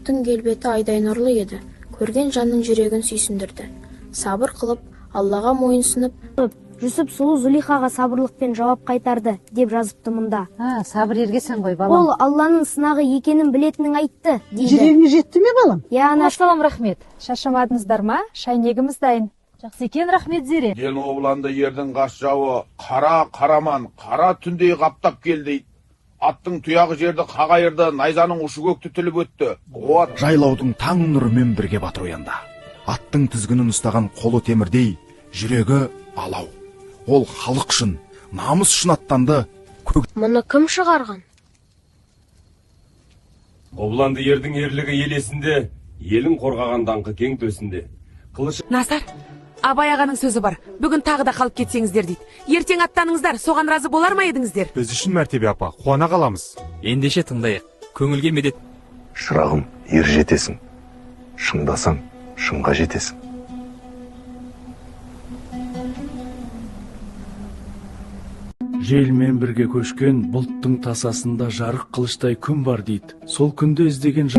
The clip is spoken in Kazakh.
Жігіттің келбеті айдай нұрлы еді, көрген жанның жүрегін сүйсіндірді. Сабыр қылып, Аллаға мойынсынып, Жүсіп сұлу Зулихаға сабырлықпен жауап қайтарды, деп жазыпты мұнда. Сабыр ергесен ғой, балам. Ол Алланың сынағы екенін білетінің айтты, дейді. Жүрегіңе жетті ме, балам? Ассалам, рахмет. Шашамадыңыздар ма? Шайнегіміз дайын. Жақсы екен, рахмет, Зере. Ел оғланды ердің қас жауы, қара қараман, қара түндей қаптап келді. Аттың тұяғы жерді қағайырды, найзаның ұшы көкті тіліп өтті. Жайлаудың таң нұрымен бірге батыр оянда. Аттың тізгінін ұстаған қолы темірдей, жүрегі алау. Ол халық үшін, намыс үшін аттанды. Мұны кім шығарған? Оғланды ердің ерлігі елесінде, елін қорғаған даңқы кең төсінде. Насар, Абай ағаның сөзі бар. Бүгін тағы да қалып кетсеңіздер дейді. Ертең аттаныңыздар, соған разы болар ма едіңіздер? Біз үшін мәртебе апа, қуана қаламыз. Ендеше тыңдайық. Көңілге медет. Шырағым, ер жетесің. Шыңдасаң, шыңға жетесің. Желмен бірге көшкен бұлттың тасасында жарық қылыштай күн бар дейді. Сол күнде іздеген